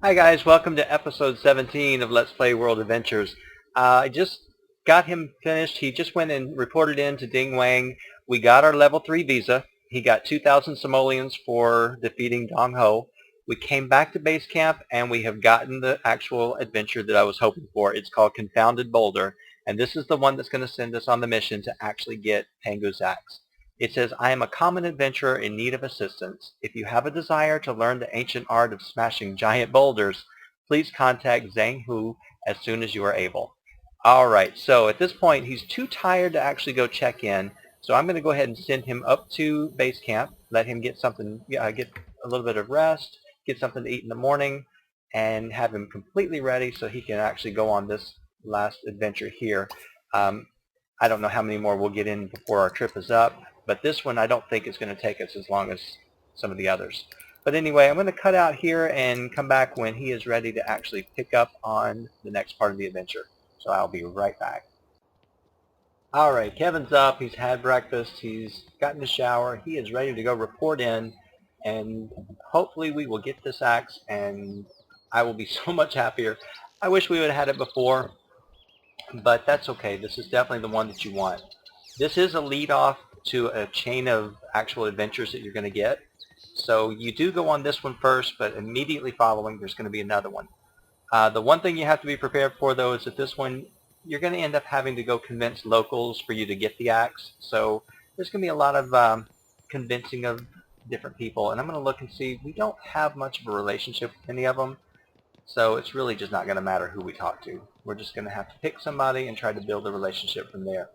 Hi guys, welcome to episode 17 of Let's Play World Adventures. I just got him finished. He just went and reported in to Ding Wang. We got our level 3 visa. He got 2,000 simoleons for defeating Dong Ho. We came back to base camp and we have gotten the actual adventure that I was hoping for. It's called Confounded Boulder, and this is the one that's going to send us on the mission to actually get Pangu's axe. It says, I am a common adventurer in need of assistance. If you have a desire to learn the ancient art of smashing giant boulders, please contact Zhang Hu as soon as you are able. Alright, so at this point he's too tired to actually go check in, so I'm going to go ahead and send him up to base camp, let him get something, get a little bit of rest, get something to eat in the morning, and have him completely ready so he can actually go on this last adventure here. I don't know how many more we'll get in before our trip is up, but this one I don't think is going to take us as long as some of the others. But anyway, I'm going to cut out here and come back when he is ready to actually pick up on the next part of the adventure. So I'll be right back. Alright, Kevin's up, he's had breakfast, he's gotten a shower, he is ready to go report in, and hopefully we will get this axe and I will be so much happier. I wish we would have had it before, but that's okay. This is definitely the one that you want. This is a lead off to a chain of actual adventures that you're going to get. So you do go on this one first, but immediately following there's going to be another one. The one thing you have to be prepared for though is that this one you're going to end up having to go convince locals for you to get the axe. So there's going to be a lot of convincing of different people, and I'm going to look and see. We don't have much of a relationship with any of them. So it's really just not going to matter who we talk to. We're just going to have to pick somebody and try to build a relationship from there.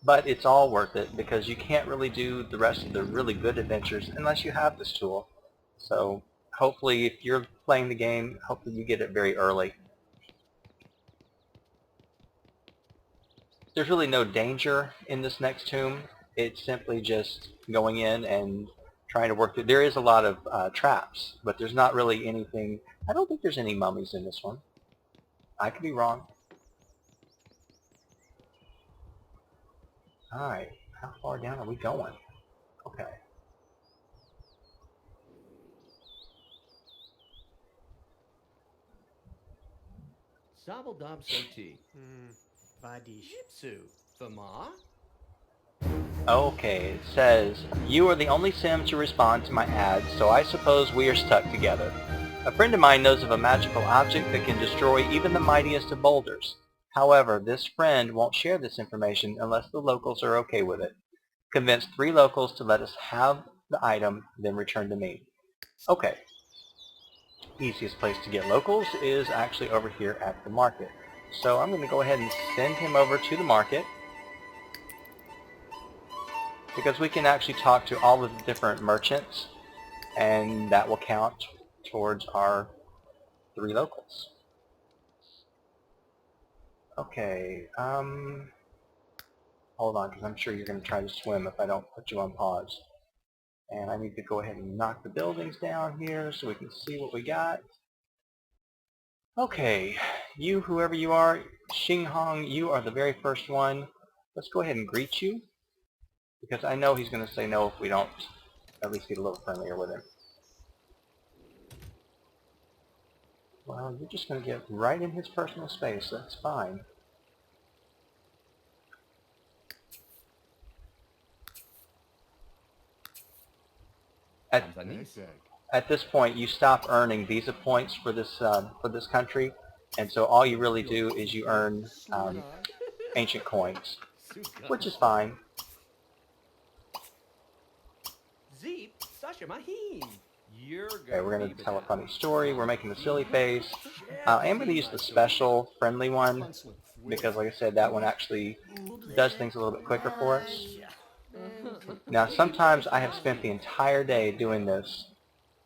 But it's all worth it because you can't really do the rest of the really good adventures unless you have this tool. So hopefully if you're playing the game, hopefully you get it very early. There's really no danger in this next tomb. It's simply just going in and trying to work through. There is a lot of traps, but there's not really anything. I don't think there's any mummies in this one. I could be wrong. Alright, how far down are we going? Okay. Sabaldom Soti. Vadish. Yipsu. Thama? Okay, it says, you are the only sim to respond to my ads, so I suppose we are stuck together. A friend of mine knows of a magical object that can destroy even the mightiest of boulders. However, this friend won't share this information unless the locals are okay with it. Convince 3 locals to let us have the item, then return to me. Okay. Easiest place to get locals is actually over here at the market. So I'm going to go ahead and send him over to the market, because we can actually talk to all of the different merchants, and that will count towards our 3 locals. Okay, hold on, because I'm sure you're going to try to swim if I don't put you on pause. And I need to go ahead and knock the buildings down here so we can see what we got. Okay, you, whoever you are, Xing Hong, you are the very first one. Let's go ahead and greet you, because I know he's going to say no if we don't at least get a little friendlier with him. Well, you're just going to get right in his personal space. That's fine. At this point, you stop earning visa points for this country, and so all you really do is you earn ancient coins, which is fine. Zeep. Sasha Mahim. You're Okay, we're going to tell a funny story. We're making a silly face. I am going to use the special friendly one because, like I said, that one actually does things a little bit quicker for us. Now, sometimes I have spent the entire day doing this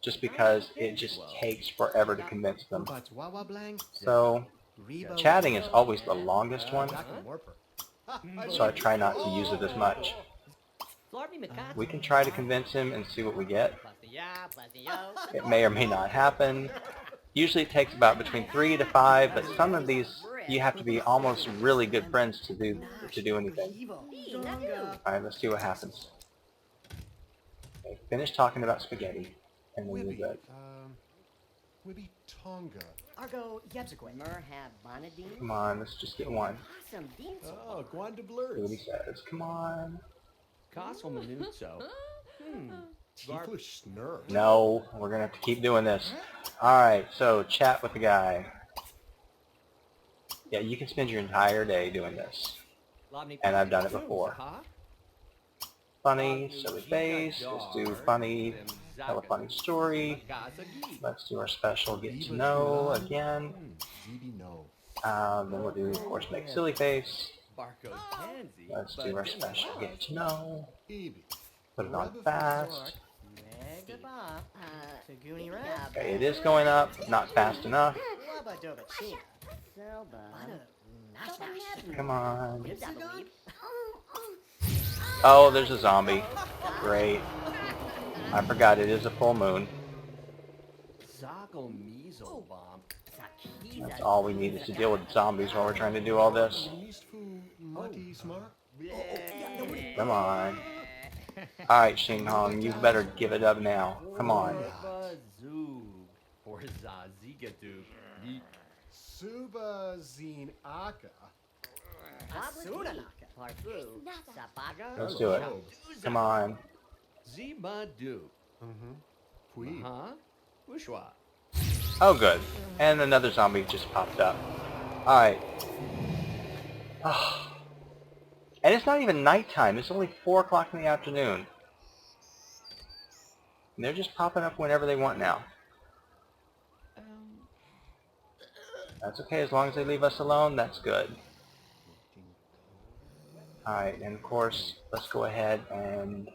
just because it just takes forever to convince them. So, chatting is always the longest one, so I try not to use it as much. We can try to convince him and see what we get. It may or may not happen. Usually it takes about between 3 to 5, but some of these you have to be almost really good friends to do anything. Alright, let's see what happens. Okay, finish talking about spaghetti. And then you're good. Wibby Tonga. Argo Yebzakwe. Merhab Bonadine. Come on, let's just get one. Awesome Dean. Oh, Gwanda See what he Blurs. says. Come on. Castle Manuzzo. Tieflish Snurf. No, we're gonna have to keep doing this. Alright, so chat with the guy. Yeah, you can spend your entire day doing this. And I've done it before. Funny, silly face, let's do funny, tell a funny story. Let's do our special get to know again. ZB no. Then we'll do, of course, make silly face. Barcode Pansy. Let's do our special get to know. Eevee. Put it on fast. Megaba. Saguni Red. Okay, it is going up, not fast enough. Lubba Dubba China. Selba. Nash. Come on. Yibzagon. Oh, there's a zombie. Great. I forgot it is a full moon. Zoggle Measle Bomb. That's all we need is to deal with zombies while we're trying to do all this. Eastfu Muddy Smart. Come on. Alright, Xing Hong, you better give it up now. Come on. Zoog. Or Zazigadoo. Suba Zine Aka. Asunanaka. Parfu. Sapaga. Let's do it. Come on. Zimadu. Pui. Huh? Wushwa. Oh, good. And another zombie just popped up. Alright. And it's not even nighttime. It's only 4 o'clock in the afternoon. And they're just popping up whenever they want now. That's okay. As long as they leave us alone, that's good. Alright, and of course, let's go ahead and...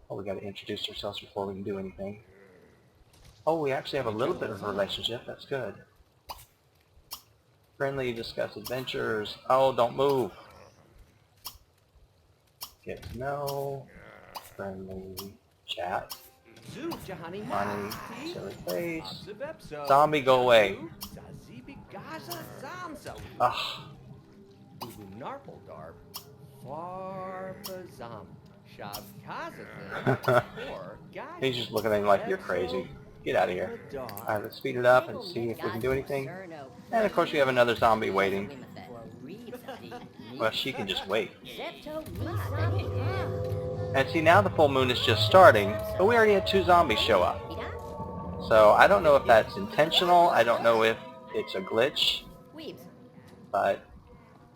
Oh, we got to introduce ourselves before we can do anything. Oh, we actually have a little bit of a relationship. That's good. Friendly, discuss adventures. Oh, don't move. Get to know. Friendly, chat. Zoog Jahani Funny, silly face. Zibepso. Zombie, go away. Zazibi Gaza Zamso. Ugh. Ubu Narpal Darp. Farbazam. Shab Kazathan. Or Guy. He's just looking at me like you're crazy. Get out of here. Alright, let's speed it up and see if we can do anything. And of course we have another zombie waiting. Well, she can just wait. And see, now the full moon is just starting, but we already had 2 zombies show up. So I don't know if that's intentional, I don't know if it's a glitch, but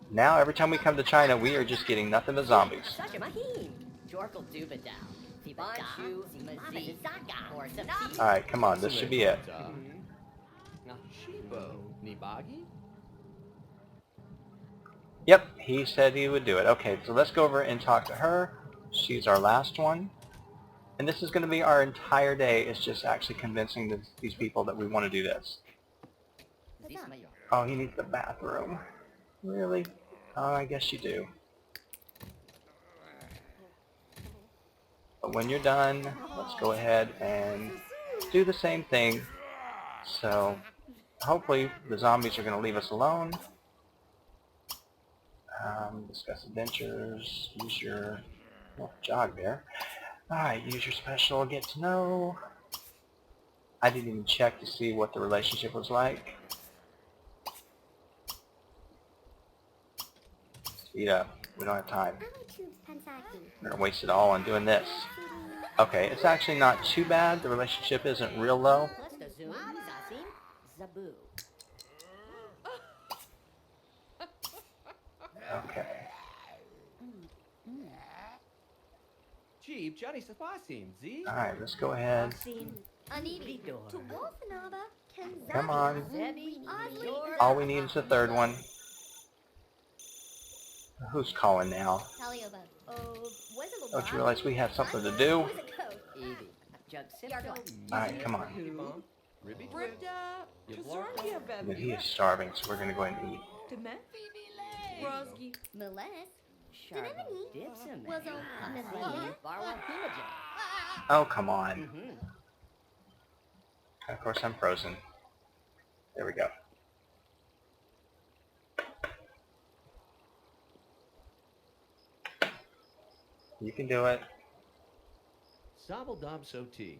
now every time we come to China, we are just getting nothing but zombies. Alright, come on, this should be it. Nashibo. Nibagi? Yep, he said he would do it. Okay, so let's go over and talk to her. She's our last one. And this is going to be our entire day. It's just actually convincing these people that we want to do this. Oh, he needs the bathroom. Really? Oh, I guess you do. But when you're done, let's go ahead and do the same thing. So, hopefully the zombies are going to leave us alone. Discuss adventures, use your jog there. Alright, use your special, get to know. I didn't even check to see what the relationship was like. Speed up, we don't have time. We're going to waste it all on doing this. Okay, it's actually not too bad, the relationship isn't real low. Okay. Jeep Johnny Safasim. Z? Alright, let's go ahead. Come on. All we need is a third one. Who's calling now? Don't you realize we have something to do? Alright, come on. But he is starving, so we're going to go ahead and eat. Oh, come on. Of course, I'm frozen. There we go. You can do it. Sabal Dab Soti.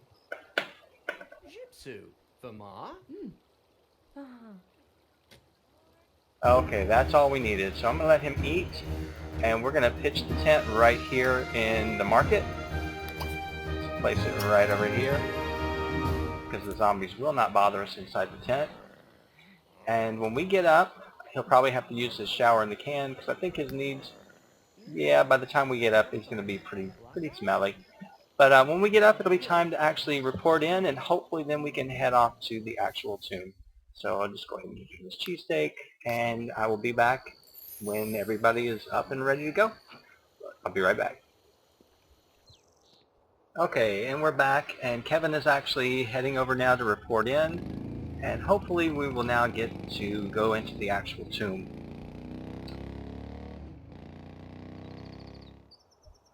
Gypsy. Fama. Okay, that's all we needed. So I'm going to let him eat, and we're going to pitch the tent right here in the market. Let's place it right over here, because the zombies will not bother us inside the tent. And when we get up, he'll probably have to use his shower in the can, because I think his needs, yeah, by the time we get up, he's going to be pretty smelly. But when we get up, it'll be time to actually report in, and hopefully then we can head off to the actual tomb. So I'll just go ahead and give you this cheesesteak, and I will be back when everybody is up and ready to go. I'll be right back. Okay, and we're back, and Kevin is actually heading over now to report in, and hopefully we will now get to go into the actual tomb.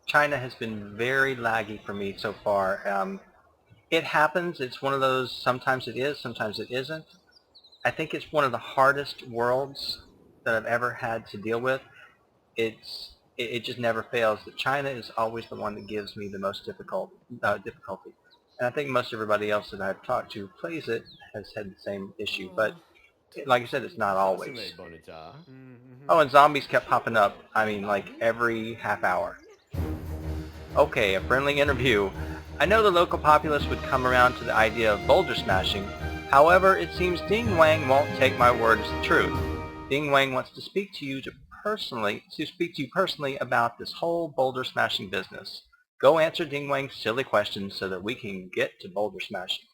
China has been very laggy for me so far. It happens. It's one of those, sometimes it is, sometimes it isn't. I think it's one of the hardest worlds that I've ever had to deal with. It just never fails. That China is always the one that gives me the most difficulty. And I think most everybody else that I've talked to who plays it has had the same issue. But like I said, it's not always. Oh, and zombies kept popping up. I mean, like every half hour. Okay, a friendly interview. I know the local populace would come around to the idea of boulder smashing. However, it seems Ding Wang won't take my word as the truth. Ding Wang wants to speak to you personally about this whole boulder smashing business. Go answer Ding Wang's silly questions so that we can get to boulder smashing.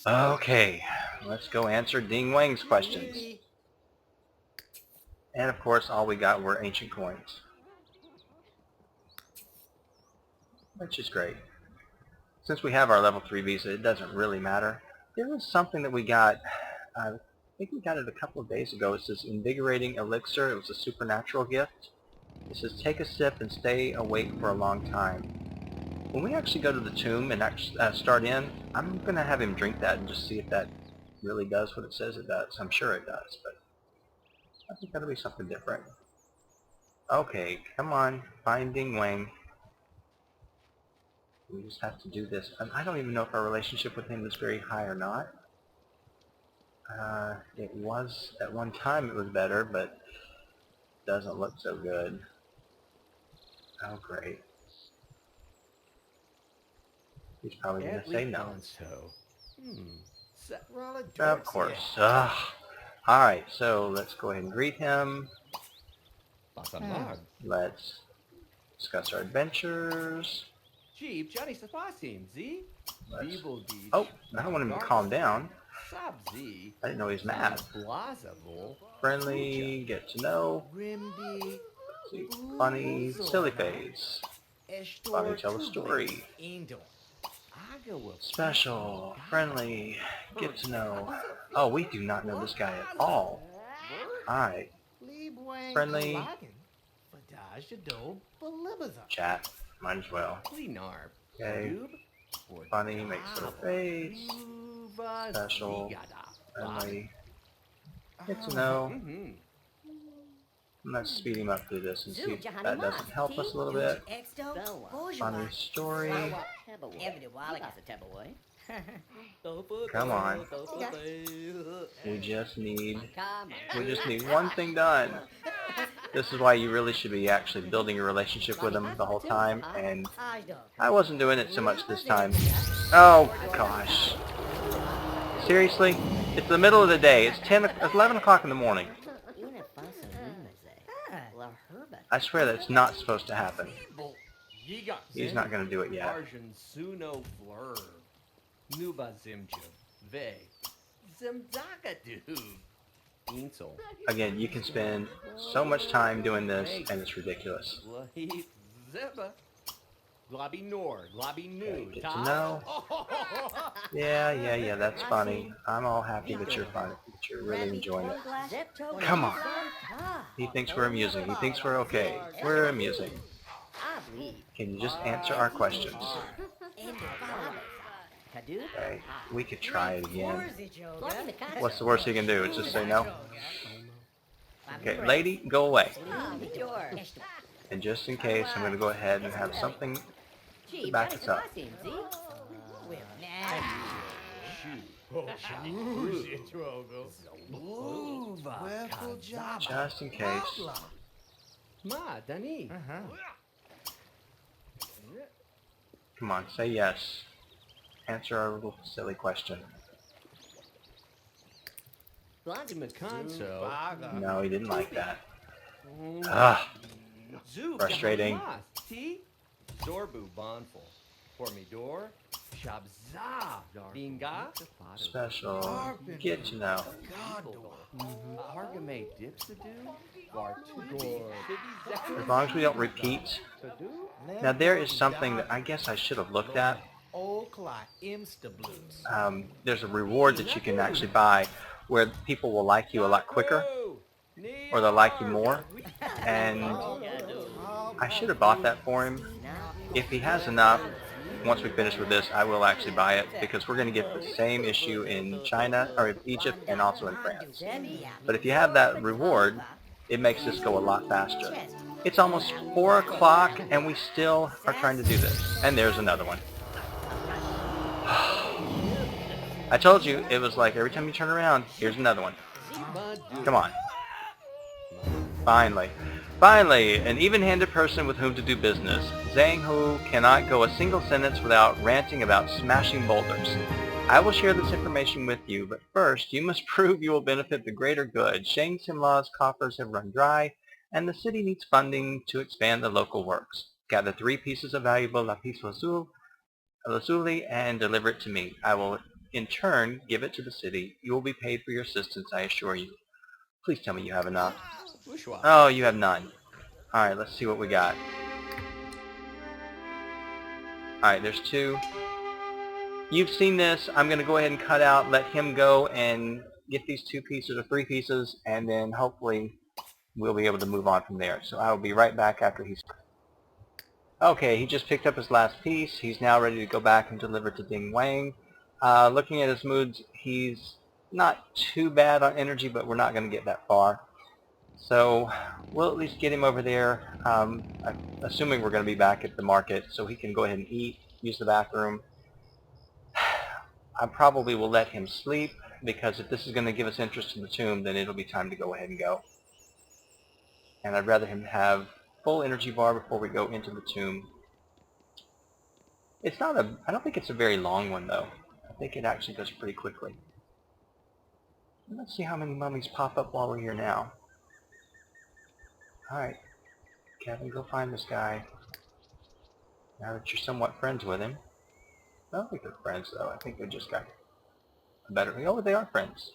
Okay, let's go answer Ding Wang's questions. And of course, all we got were ancient coins, which is great. Since we have our level 3 visa, it doesn't really matter. There was something that we got, I think we got it a couple of days ago. It says invigorating elixir. It was a supernatural gift. It says take a sip and stay awake for a long time. When we actually go to the tomb and start in, I'm going to have him drink that and just see if that really does what it says it does. I'm sure it does, but I think that'll be something different. Okay, come on, find Ding Wang. We just have to do this. I don't even know if our relationship with him is very high or not. It was, at one time it was better, but it doesn't look so good. Oh, great. He's probably going to say no. Of course. Alright, so let's go ahead and greet him. Let's discuss our adventures. Oh, I don't want him to calm down. I didn't know he was mad. Friendly, get to know. See, funny, silly face. Funny, tell a story. Special, friendly, get to know. Oh, we do not know this guy at all. Alright. Friendly. Chat. Might as well. Okay. Funny, makes little face. Special. Friendly. Get to know. Let's speed him up through this and see if that doesn't help us a little bit. Funny story. Come on. We just need one thing done. This is why you really should be actually building a relationship with him the whole time, and I wasn't doing it so much this time. Oh gosh. Seriously? It's the middle of the day. It's 11 o'clock in the morning. I swear that's not supposed to happen. He's not going to do it yet. Again, you can spend so much time doing this, and it's ridiculous. Okay, get to know. Yeah, that's funny. I'm all happy that you're funny, that you're really enjoying it. Come on. He thinks we're amusing. He thinks we're okay. We're amusing. Can you just answer our questions? Okay, we could try it again. What's the worst he can do? Is just say no? Okay, lady, go away. And just in case, I'm going to go ahead and have something to back us up. Just in case. Ma, Dani. Come on, say yes. Answer our little silly question. Blondie Maconso. No, he didn't like that. Ah, frustrating. T. Zorbu Bonful. Formidor. Shabza. Binga. Special. Get to know. Hargame Dipsadu. Vartugor. As long as we don't repeat. Now there is something that I guess I should have looked at. There's a reward that you can actually buy where people will like you a lot quicker, or they'll like you more, and I should have bought that for him. If he has enough, once we finish with this, I will actually buy it, because we're going to get the same issue in China, or in Egypt, and also in France. But if you have that reward, it makes this go a lot faster. It's almost 4 o'clock, and we still are trying to do this. And there's another one. I told you, it was like every time you turn around, here's another one. Come on. Finally. Finally, an even-handed person with whom to do business. Zhang Hu cannot go a single sentence without ranting about smashing boulders. I will share this information with you, but first, you must prove you will benefit the greater good. Shang Simla's coffers have run dry, and the city needs funding to expand the local works. Gather 3 pieces of valuable lapis lazuli and deliver it to me. I will, in turn, give it to the city. You will be paid for your assistance, I assure you. Please tell me you have enough. Oh, you have none. Alright, let's see what we got. Alright, there's 2. You've seen this. I'm going to go ahead and cut out, let him go and get these 2 pieces or 3 pieces, and then hopefully we'll be able to move on from there. So I will be right back after he's... Okay, he just picked up his last piece. He's now ready to go back and deliver to Ding Wang. Looking at his moods, he's not too bad on energy, but we're not going to get that far. So we'll at least get him over there, assuming we're going to be back at the market, so he can go ahead and eat, use the bathroom. I probably will let him sleep, because if this is going to give us interest in the tomb, then it'll be time to go ahead and go. And I'd rather him have full energy bar before we go into the tomb. It's not a, I don't think it's a very long one though. I think it actually goes pretty quickly. Let's see how many mummies pop up while we're here now. Alright, Kevin, go find this guy. Now that you're somewhat friends with him. I don't think they're friends though. I think they just got a better... Oh, they are friends.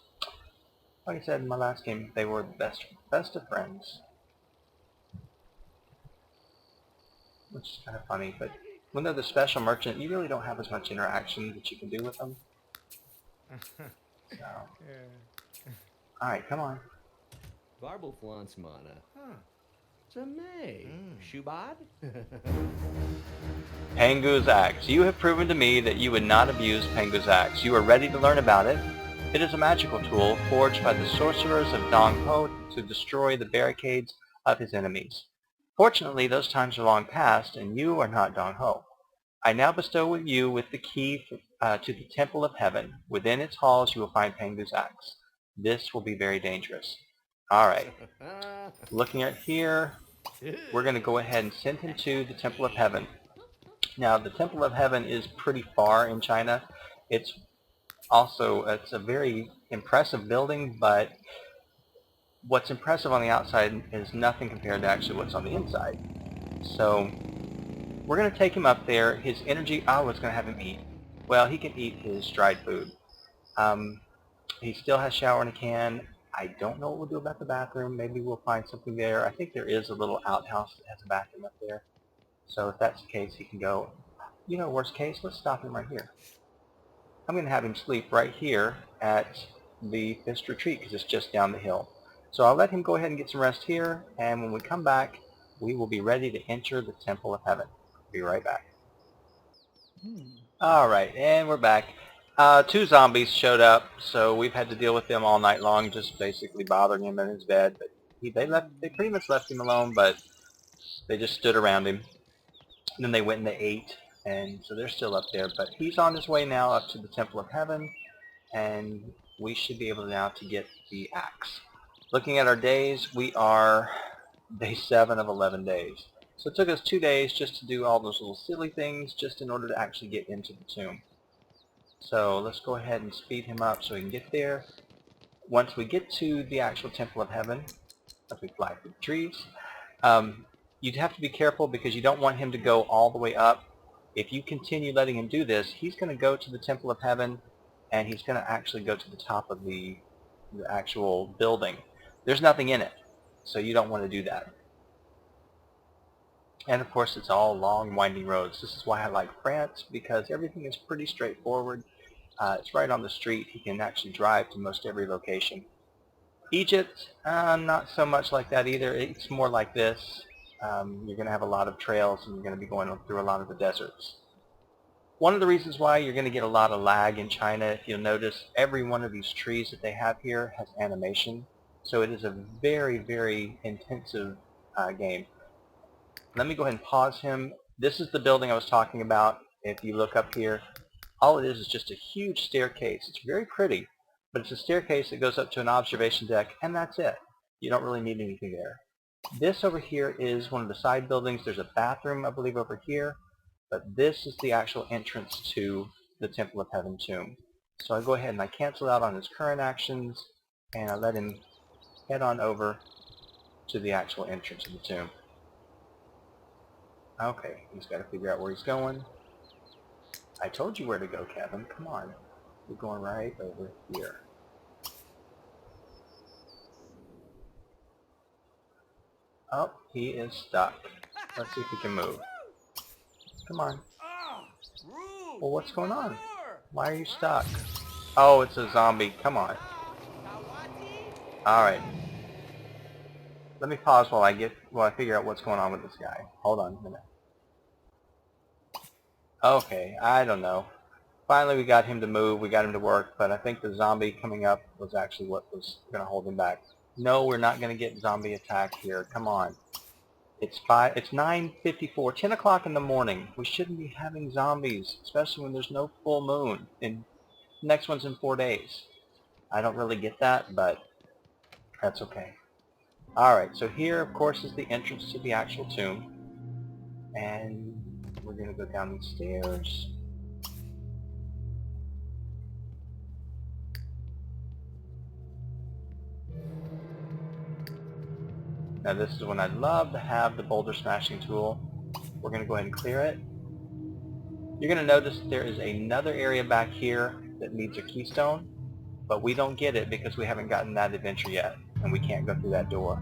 Like I said in my last game, they were the best of friends. Which is kind of funny, but when they're the special merchant, you really don't have as much interaction that you can do with them. So. Alright, come on. Barble Flance Mana. Zamay. Shubad? Pangu's axe. You have proven to me that you would not abuse Pangu's axe. You are ready to learn about it. It is a magical tool forged by the sorcerers of Dong Ho to destroy the barricades of his enemies. Fortunately, those times are long past, and you are not Dong Ho. I now bestow you with the key to the Temple of Heaven. Within its halls you will find Pangu's axe. This will be very dangerous. Alright. Looking at here, we're going to go ahead and send him to the Temple of Heaven. Now, the Temple of Heaven is pretty far in China. It's a very impressive building, but what's impressive on the outside is nothing compared to actually what's on the inside. So we're going to take him up there. His energy, oh, it's going to have him eat. Well, he can eat his dried food. He still has shower in a can. I don't know what we'll do about the bathroom. Maybe we'll find something there. I think there is a little outhouse that has a bathroom up there. So if that's the case, he can go. You know, worst case, let's stop him right here. I'm going to have him sleep right here at the Fist Retreat because it's just down the hill. So I'll let him go ahead and get some rest here, and when we come back, we will be ready to enter the Temple of Heaven. Be right back. Alright, and we're back. 2 zombies showed up, so we've had to deal with them all night long, just basically bothering him in his bed. But they pretty much left him alone, but they just stood around him. And then they went and they ate, and so they're still up there. But he's on his way now up to the Temple of Heaven, and we should be able now to get the axe. Looking at our days, we are day 7 of 11 days. So it took us 2 days just to do all those little silly things just in order to actually get into the tomb. So let's go ahead and speed him up so he can get there. Once we get to the actual Temple of Heaven, as we fly through the trees, you'd have to be careful because you don't want him to go all the way up. If you continue letting him do this, he's going to go to the Temple of Heaven, and he's going to actually go to the top of the actual building. There's nothing in it, so you don't want to do that. And of course, it's all long, winding roads. This is why I like France, because everything is pretty straightforward. It's right on the street. He can actually drive to most every location. Egypt, not so much like that either. It's more like this. You're going to have a lot of trails, and you're going to be going through a lot of the deserts. One of the reasons why you're going to get a lot of lag in China, if you'll notice, every one of these trees that they have here has animation. So it is a very, very intensive game. Let me go ahead and pause him. This is the building I was talking about. If you look up here, all it is just a huge staircase. It's very pretty, but it's a staircase that goes up to an observation deck, and that's it. You don't really need anything there. This over here is one of the side buildings. There's a bathroom, I believe, over here, but this is the actual entrance to the Temple of Heaven tomb. So I go ahead and I cancel out on his current actions, and I let him head on over to the actual entrance of the tomb. Okay, he's got to figure out where he's going. I told you where to go, Kevin. Come on. You're going right over here. Oh, he is stuck. Let's see if he can move. Come on. Well, what's going on? Why are you stuck? Oh, it's a zombie. Come on. Alright. Let me pause while I figure out what's going on with this guy. Hold on a minute. Okay, I don't know. Finally we got him to move, we got him to work, but I think the zombie coming up was actually what was going to hold him back. No, we're not going to get zombie attack here. Come on. It's 9:54, 10 o'clock in the morning. We shouldn't be having zombies, especially when there's no full moon. And the next one's in 4 days. I don't really get that, but that's okay. Alright, so here, of course, is the entrance to the actual tomb. And we're going to go down these stairs. Now this is when I'd love to have the boulder smashing tool. We're going to go ahead and clear it. You're going to notice there is another area back here that needs a keystone, but we don't get it because we haven't gotten that adventure yet, and we can't go through that door.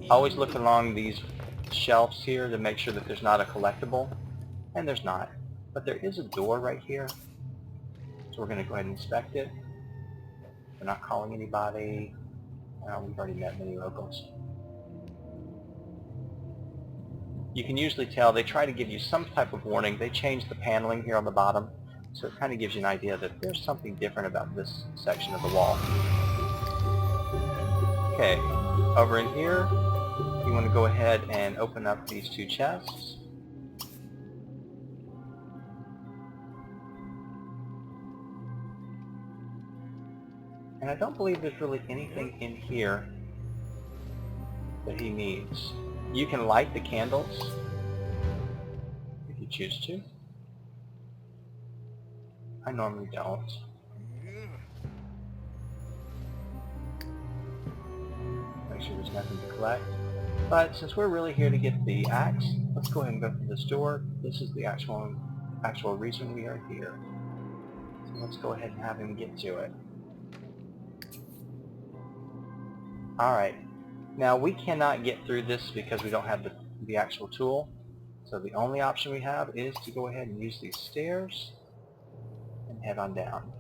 Always look along these shelves here to make sure that there's not a collectible, and there's not. But there is a door right here, so we're going to go ahead and inspect it. We're not calling anybody. We've already met many locals. You can usually tell they try to give you some type of warning. They change the paneling here on the bottom, so it kind of gives you an idea that there's something different about this section of the wall. Okay, over in here, you want to go ahead and open up these 2 chests. And I don't believe there's really anything in here that he needs. You can light the candles if you choose to. I normally don't. Make sure there's nothing to collect. But since we're really here to get the axe, let's go ahead and go through this door. This is the actual reason we are here. So let's go ahead and have him get to it. Alright, now we cannot get through this because we don't have the actual tool. So the only option we have is to go ahead and use these stairs and head on down.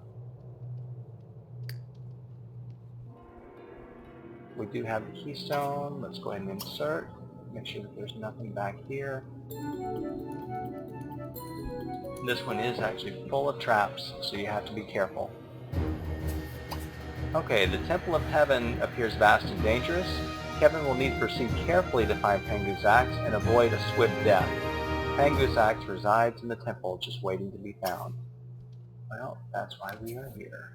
We do have the keystone. Let's go ahead and insert. Make sure that there's nothing back here. This one is actually full of traps, so you have to be careful. Okay, the Temple of Heaven appears vast and dangerous. Kevin will need to proceed carefully to find Pangu's axe and avoid a swift death. Pangu's axe resides in the temple, just waiting to be found. Well, that's why we are here.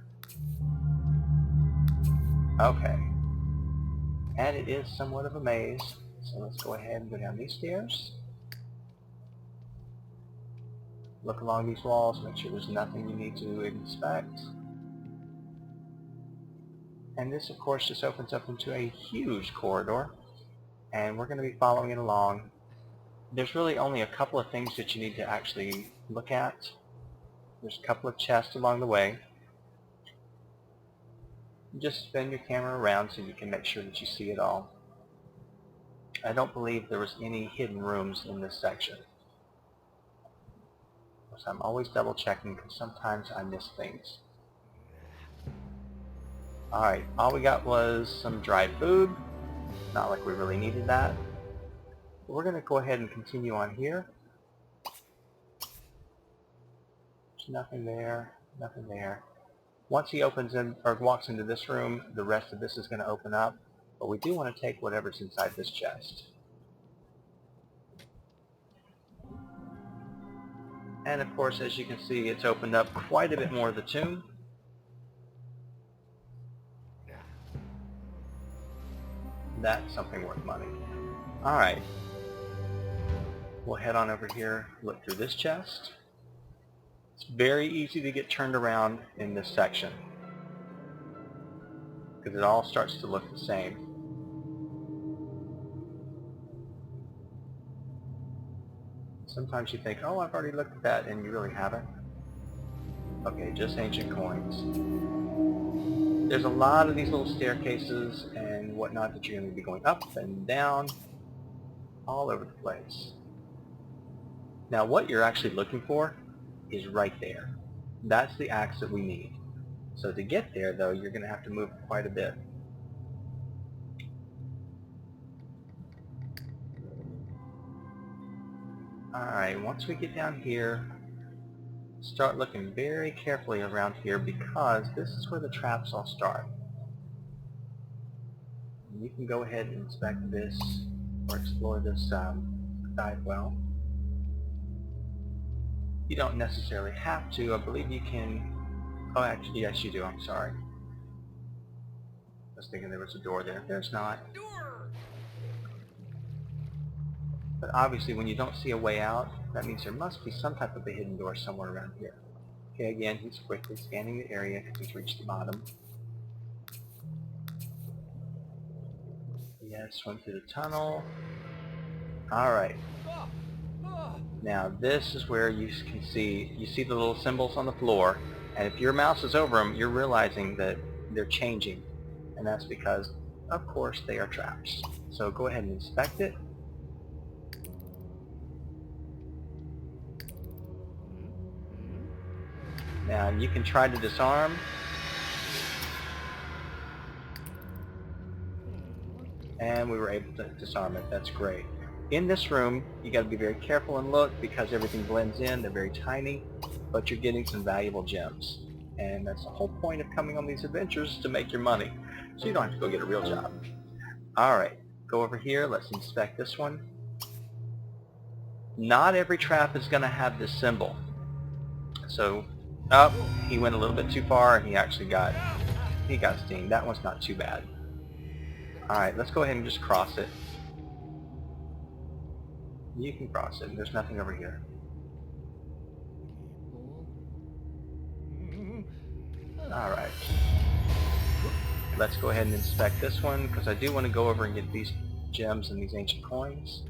Okay. And it is somewhat of a maze, so let's go ahead and go down these stairs. Look along these walls, make sure there's nothing you need to inspect. And this, of course, just opens up into a huge corridor, and we're going to be following it along. There's really only a couple of things that you need to actually look at. There's a couple of chests along the way. Just spin your camera around so you can make sure that you see it all. I don't believe there was any hidden rooms in this section. So I'm always double checking because sometimes I miss things. Alright, all we got was some dried food. Not like we really needed that. But we're going to go ahead and continue on here. There's nothing there, nothing there. Once he opens in or walks into this room, the rest of this is going to open up. But we do want to take whatever's inside this chest. And of course, as you can see, it's opened up quite a bit more of the tomb. That's something worth money. Alright. We'll head on over here, look through this chest. It's very easy to get turned around in this section, because it all starts to look the same. Sometimes you think, oh, I've already looked at that, and you really haven't. Okay, just ancient coins. There's a lot of these little staircases and whatnot that you're going to be going up and down, all over the place. Now what you're actually looking for is right there. That's the axe that we need. So to get there, though, you're going to have to move quite a bit. Alright, once we get down here, start looking very carefully around here, because this is where the traps all start. And you can go ahead and inspect this or explore this dive well. You don't necessarily have to. I believe you can... Oh, actually, yes you do. I'm sorry. I was thinking there was a door there. There's not. But obviously when you don't see a way out, that means there must be some type of a hidden door somewhere around here. Okay, again, he's quickly scanning the area because he's reached the bottom. Yes, swim through the tunnel. Alright. Now this is where you can see, the little symbols on the floor, and if your mouse is over them, you're realizing that they're changing. And that's because, of course, they are traps. So go ahead and inspect it. Now you can try to disarm. And we were able to disarm it. That's great. In this room, you got to be very careful and look, because everything blends in. They're very tiny, but you're getting some valuable gems. And that's the whole point of coming on these adventures, to make your money. So you don't have to go get a real job. Alright, go over here. Let's inspect this one. Not every trap is going to have this symbol. So, oh, he went a little bit too far, and he actually got stinged. That one's not too bad. Alright, let's go ahead and just cross it. You can cross it. There's nothing over here. Alright. Let's go ahead and inspect this one, because I do want to go over and get these gems and these ancient coins.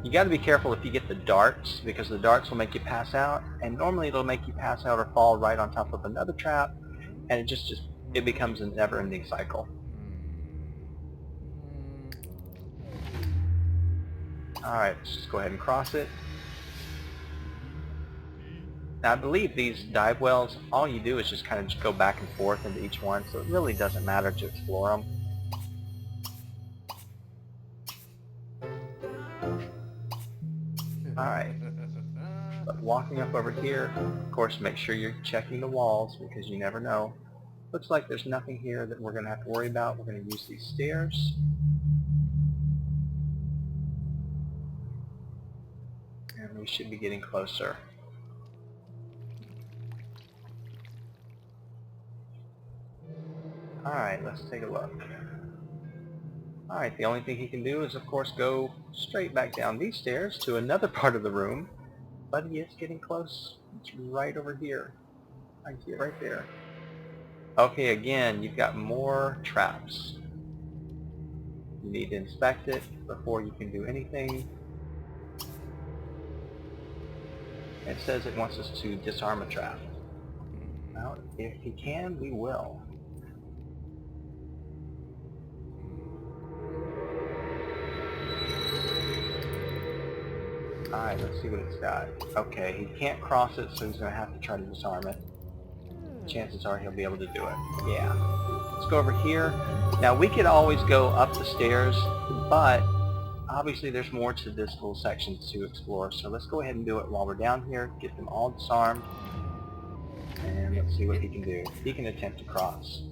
You got to be careful if you get the darts, because the darts will make you pass out, and normally it'll make you pass out or fall right on top of another trap, and it becomes a never-ending cycle. Alright, let's just go ahead and cross it. Now I believe these dive wells, all you do is just kind of just go back and forth into each one, so it really doesn't matter to explore them. Alright, but walking up over here, of course make sure you're checking the walls, because you never know. Looks like there's nothing here that we're going to have to worry about. We're going to use these stairs. And we should be getting closer. Alright, let's take a look. Alright, the only thing he can do is of course go straight back down these stairs to another part of the room. But he is getting close. It's right over here. I can see it right there. Okay, again, you've got more traps. You need to inspect it before you can do anything. It says it wants us to disarm a trap. Well, if he can, we will. Alright, let's see what it's got. Okay, he can't cross it, so he's going to have to try to disarm it. Chances are he'll be able to do it. Yeah. Let's go over here. Now, we could always go up the stairs, but obviously there's more to this little section to explore, so let's go ahead and do it while we're down here, get them all disarmed, and let's see what he can do. He can attempt to cross.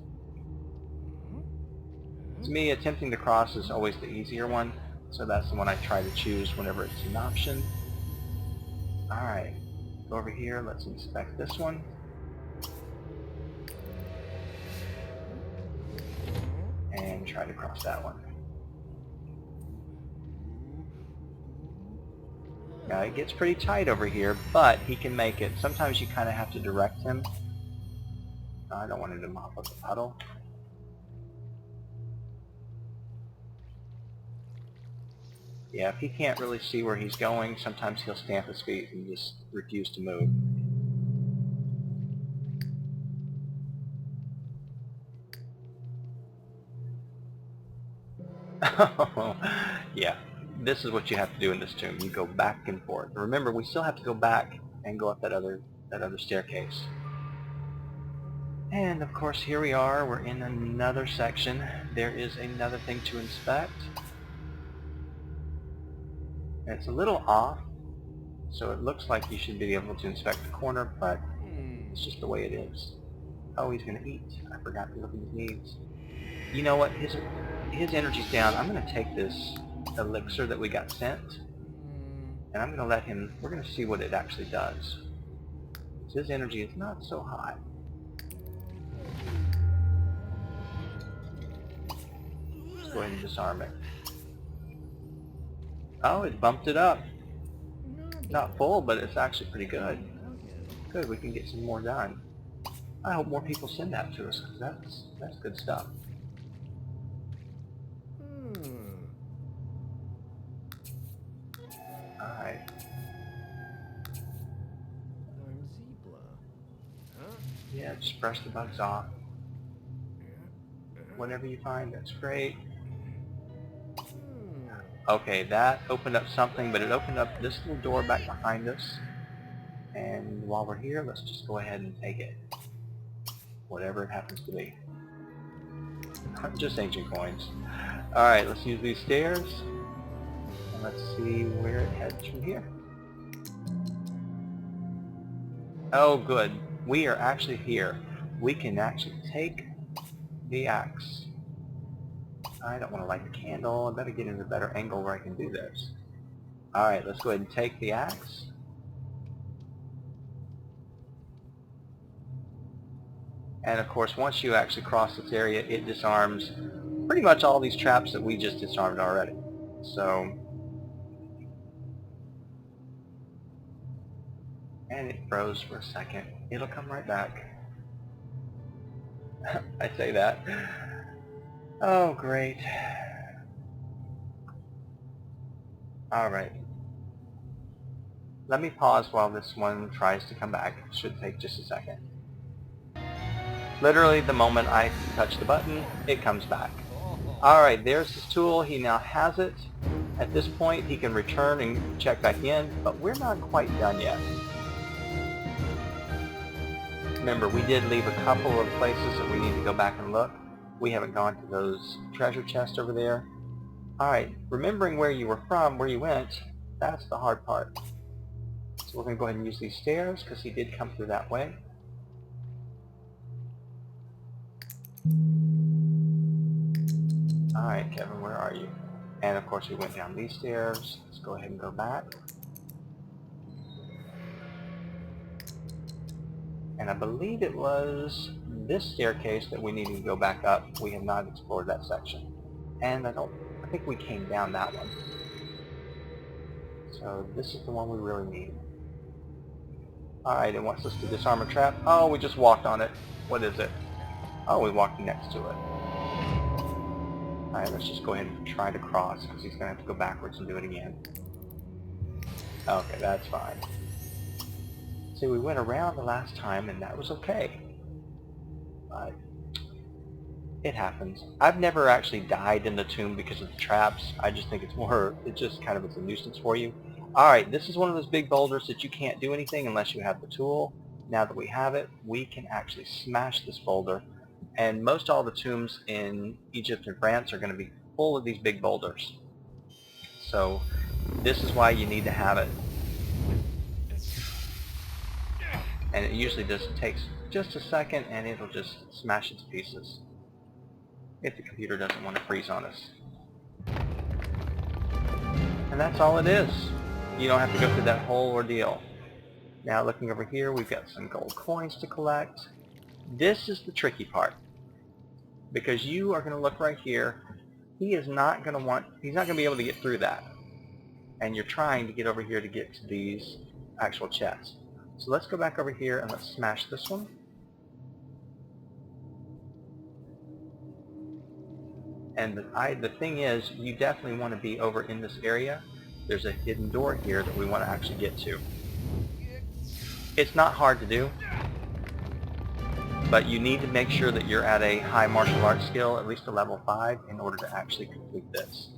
To me, attempting to cross is always the easier one, so that's the one I try to choose whenever it's an option. Alright, go over here, let's inspect this one. And try to cross that one. Now it gets pretty tight over here, but he can make it. Sometimes you kind of have to direct him. I don't want him to mop up the puddle. Yeah, if he can't really see where he's going, sometimes he'll stamp his feet and just refuse to move. Yeah, this is what you have to do in this tomb. You go back and forth. Remember, we still have to go back and go up that other staircase. And of course, here we are. We're in another section. There is another thing to inspect. And it's a little off, so it looks like you should be able to inspect the corner, but it's just the way it is. Oh, he's going to eat. I forgot to look at his needs. You know what? His energy's down. I'm going to take this elixir that we got sent, and I'm going to let him, we're going to see what it actually does. His energy is not so high. Let's go ahead and disarm it. Oh, it bumped it up. Not full, but it's actually pretty good. Good, we can get some more done. I hope more people send that to us, because that's good stuff. Alright. Yeah, just brush the bugs off. Whatever you find, that's great. Okay, that opened up something, but it opened up this little door back behind us. And while we're here, let's just go ahead and take it. Whatever it happens to be. Just ancient coins. Alright, let's use these stairs. And let's see where it heads from here. Oh, good. We are actually here. We can actually take the axe. I don't want to light the candle. I better get in a better angle where I can do this. Alright, let's go ahead and take the axe. And of course, once you actually cross this area, it disarms pretty much all these traps that we just disarmed already. So, and it froze for a second. It'll come right back. I say that. Oh, great. Alright. Let me pause while this one tries to come back. It should take just a second. Literally, the moment I touch the button, it comes back. Alright, there's his tool. He now has it. At this point, he can return and check back in, but we're not quite done yet. Remember, we did leave a couple of places that we need to go back and look. We haven't gone to those treasure chests over there. Alright, remembering where you were from, where you went, that's the hard part. So we're going to go ahead and use these stairs, because he did come through that way. Alright, Kevin, where are you? And of course we went down these stairs. Let's go ahead and go back. And I believe it was this staircase that we needed to go back up. We have not explored that section. And I think we came down that one. So this is the one we really need. Alright, it wants us to disarm a trap. Oh, we just walked on it. What is it? Oh, we walked next to it. Alright, let's just go ahead and try to cross, because he's going to have to go backwards and do it again. Okay, that's fine. See, we went around the last time, and that was okay. But it happens. I've never actually died in the tomb because of the traps. I just think it's just kind of it's a nuisance for you. Alright, this is one of those big boulders that you can't do anything unless you have the tool. Now that we have it, we can actually smash this boulder. And most all the tombs in Egypt and France are going to be full of these big boulders. So this is why you need to have it. And it usually just takes just a second and it'll just smash its pieces. If the computer doesn't want to freeze on us. And that's all it is. You don't have to go through that whole ordeal. Now looking over here, we've got some gold coins to collect. This is the tricky part. Because you are going to look right here. He's not going to be able to get through that. And you're trying to get over here to get to these actual chests. So let's go back over here and let's smash this one. And the thing is, you definitely want to be over in this area. There's a hidden door here that we want to actually get to. It's not hard to do, but you need to make sure that you're at a high martial arts skill, at least a level 5, in order to actually complete this.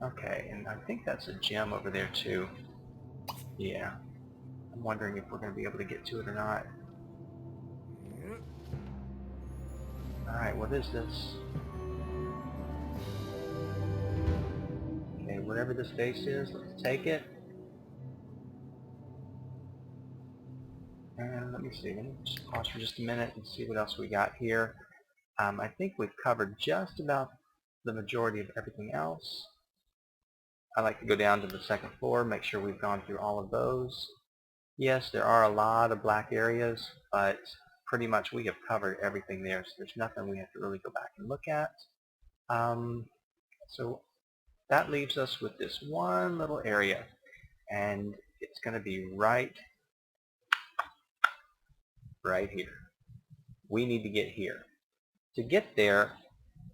Okay, and I think that's a gem over there too. Yeah. I'm wondering if we're going to be able to get to it or not. Alright, what is this? Okay, whatever this base is, let's take it. And let me see, let me just pause for just a minute and see what else we got here. I think we've covered just about the majority of everything else. I like to go down to the second floor, make sure we've gone through all of those. Yes, there are a lot of black areas, but pretty much we have covered everything there, so there's nothing we have to really go back and look at. So that leaves us with this one little area, and it's going to be right here. We need to get here. To get there,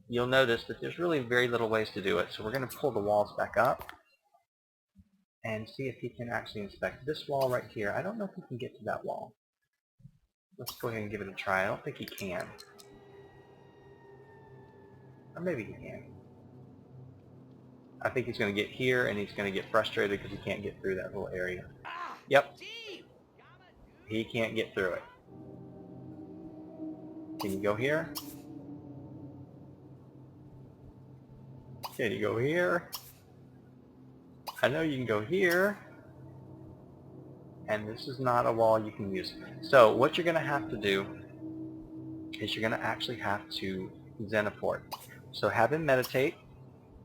you'll notice that there's really very little ways to do it, so we're going to pull the walls back up and see if he can actually inspect this wall right here. I don't know if he can get to that wall. Let's go ahead and give it a try. I don't think he can. Or maybe he can. I think he's going to get here and he's going to get frustrated because he can't get through that little area. Yep. He can't get through it. Can you go here? Can you go here? I know you can go here. And this is not a wall you can use. So what you're going to have to do is you're going to actually have to Xenoport. So have him meditate.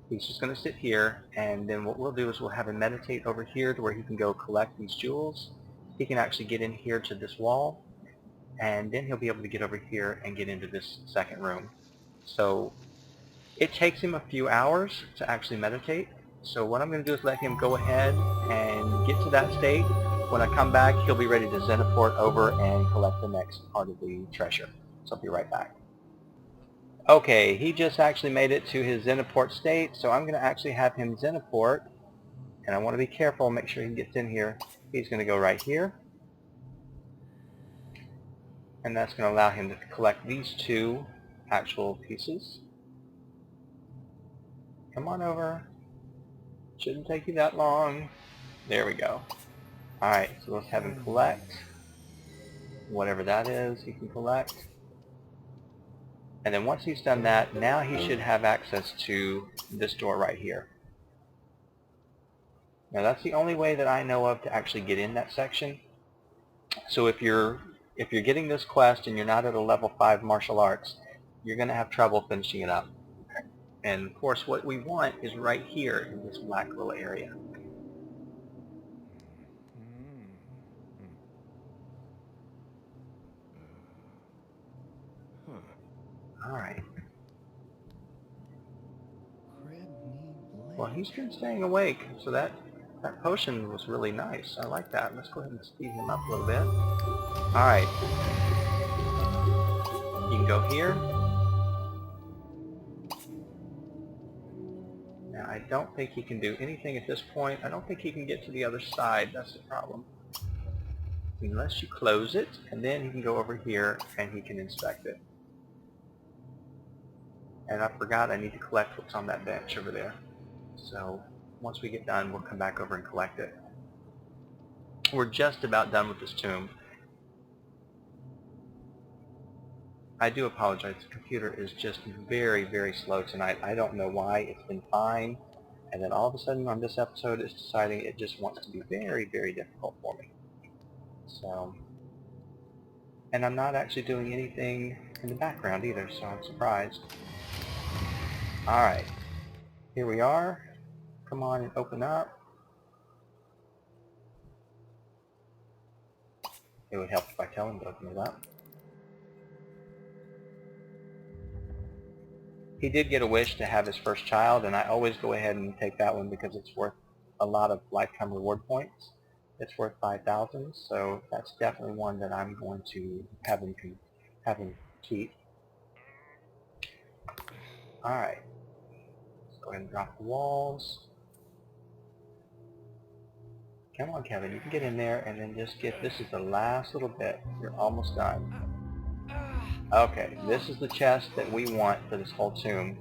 He's just going to sit here, and then what we'll do is we'll have him meditate over here to where he can go collect these jewels. He can actually get in here to this wall, and then he'll be able to get over here and get into this second room. So it takes him a few hours to actually meditate. So what I'm going to do is let him go ahead and get to that state. When I come back, he'll be ready to Xenoport over and collect the next part of the treasure. So I'll be right back. Okay, he just actually made it to his Xenoport state, so I'm going to actually have him Xenoport. And I want to be careful, make sure he gets in here. He's going to go right here. And that's going to allow him to collect these two actual pieces. Come on over. Shouldn't take you that long. There we go. Alright, so let's have him collect. Whatever that is, he can collect. And then once he's done that, now he should have access to this door right here. Now that's the only way that I know of to actually get in that section. So if you're getting this quest and you're not at a level 5 martial arts, you're going to have trouble finishing it up. And of course what we want is right here in this black little area. Well, he's been staying awake, so that potion was really nice. I like that. Let's go ahead and speed him up a little bit. Alright. You can go here. Now, I don't think he can do anything at this point. I don't think he can get to the other side. That's the problem. Unless you close it, and then he can go over here and he can inspect it. And I forgot I need to collect what's on that bench over there. So once we get done, we'll come back over and collect it. We're just about done with this tomb. I do apologize. The computer is just very, very slow tonight. I don't know why. It's been fine. And then all of a sudden on this episode, it's deciding it just wants to be very, very difficult for me. So, and I'm not actually doing anything in the background either, so I'm surprised. Alright. Here we are. Come on and open up. It would help if I tell him to open it up. He did get a wish to have his first child, and I always go ahead and take that one because it's worth a lot of lifetime reward points. It's worth 5,000, so that's definitely one that I'm going to have him keep. Alright. Let's go ahead and drop the walls. Come on, Kevin, you can get in there and then just get, this is the last little bit. You're almost done. Okay, this is the chest that we want for this whole tomb,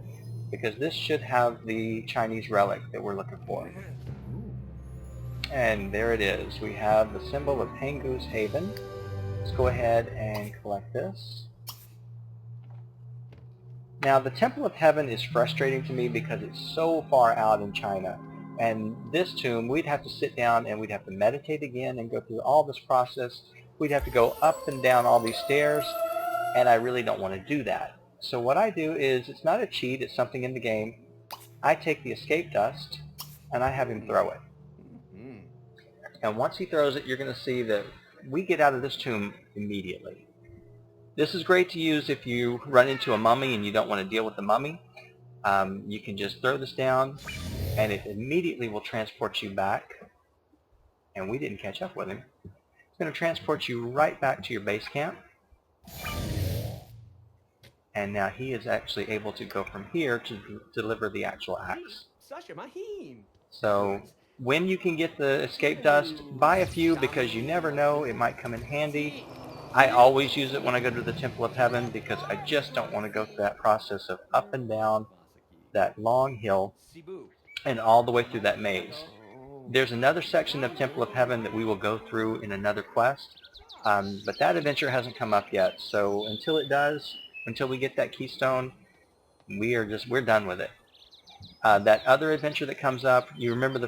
because this should have the Chinese relic that we're looking for. And there it is. We have the symbol of Pangu's Haven. Let's go ahead and collect this. Now, the Temple of Heaven is frustrating to me because it's so far out in China. And this tomb, we'd have to sit down and we'd have to meditate again and go through all this process. We'd have to go up and down all these stairs, and I really don't want to do that. So what I do is, it's not a cheat, it's something in the game. I take the escape dust, and I have him throw it. And once he throws it, you're going to see that we get out of this tomb immediately. This is great to use if you run into a mummy and you don't want to deal with the mummy. You can just throw this down, and it immediately will transport you back. And we didn't catch up with him. It's going to transport you right back to your base camp. And now he is actually able to go from here to deliver the actual axe. So when you can get the escape dust, buy a few because you never know, it might come in handy. I always use it when I go to the Temple of Heaven because I just don't want to go through that process of up and down that long hill and all the way through that maze. There's another section of Temple of Heaven that we will go through in another quest, but that adventure hasn't come up yet. So until it does, until we get that keystone, we're done with it. That other adventure that comes up, you remember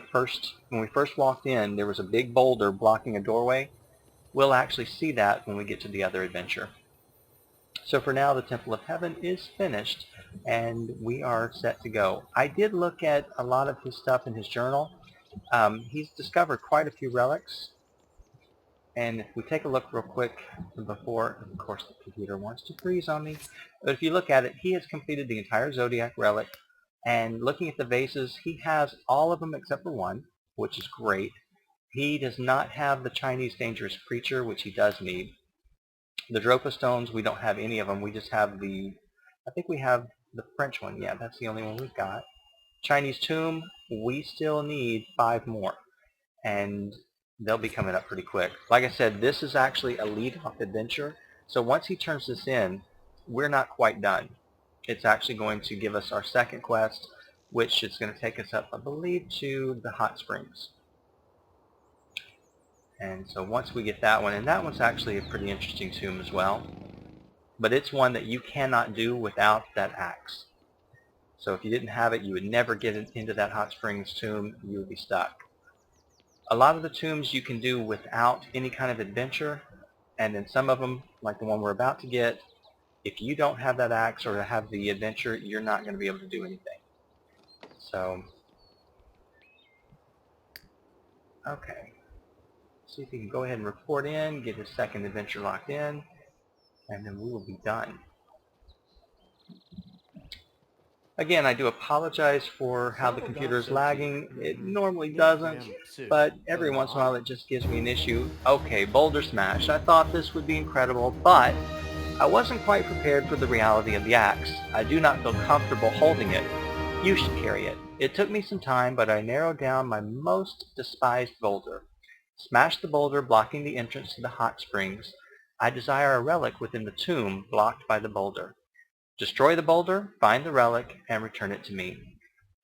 when we first walked in, there was a big boulder blocking a doorway. We'll actually see that when we get to the other adventure. So for now, the Temple of Heaven is finished, and we are set to go. I did look at a lot of his stuff in his journal. He's discovered quite a few relics. And if we take a look real quick before, of course the computer wants to freeze on me, but if you look at it, he has completed the entire Zodiac relic, and looking at the vases, he has all of them except for one, which is great. He does not have the Chinese Dangerous Creature, which he does need. The Dropa Stones, we don't have any of them, we just have I think we have the French one, yeah, that's the only one we've got. Chinese Tomb, we still need 5 more, and they'll be coming up pretty quick. Like I said, this is actually a lead-off adventure, so once he turns this in, we're not quite done. It's actually going to give us our second quest, which is going to take us up, I believe, to the hot springs. And so once we get that one, and that one's actually a pretty interesting tomb as well, but it's one that you cannot do without that axe. So if you didn't have it, you would never get into that hot springs tomb, you would be stuck. A lot of the tombs you can do without any kind of adventure, and then some of them, like the one we're about to get, if you don't have that axe or have the adventure, you're not going to be able to do anything. So, okay. See if he can go ahead and report in, get his second adventure locked in, and then we will be done. Again, I do apologize for how the computer is lagging. It normally doesn't, but every once in a while it just gives me an issue. Okay, Boulder Smash. I thought this would be incredible, but I wasn't quite prepared for the reality of the axe. I do not feel comfortable holding it. You should carry it. It took me some time, but I narrowed down my most despised boulder. Smash the boulder blocking the entrance to the hot springs. I desire a relic within the tomb blocked by the boulder. Destroy the boulder, find the relic, and return it to me.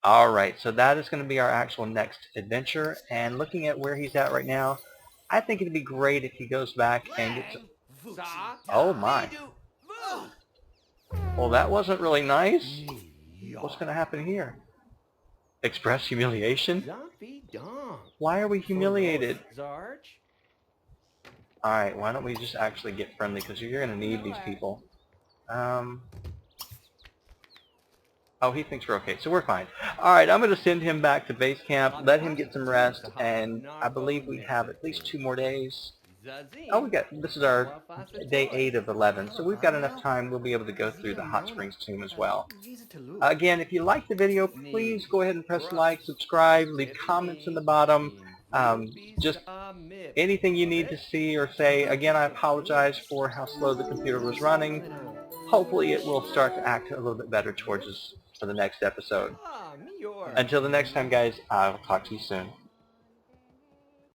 Alright, so that is going to be our actual next adventure, and looking at where he's at right now, I think it'd be great if he goes back and gets... Oh my. Well, that wasn't really nice. What's going to happen here? Express humiliation? Why are we humiliated? Alright, why don't we just actually get friendly, because you're going to need these people. Oh, he thinks we're okay, so we're fine. Alright, I'm going to send him back to base camp, let him get some rest, and I believe we have at least 2 more days. Oh, this is our day 8 of 11, so we've got enough time. We'll be able to go through the Hot Springs tomb as well. Again, if you like the video, please go ahead and press like, subscribe, leave comments in the bottom. Just anything you need to see or say. Again, I apologize for how slow the computer was running. Hopefully it will start to act a little bit better towards us for the next episode. Until the next time, guys, I'll talk to you soon.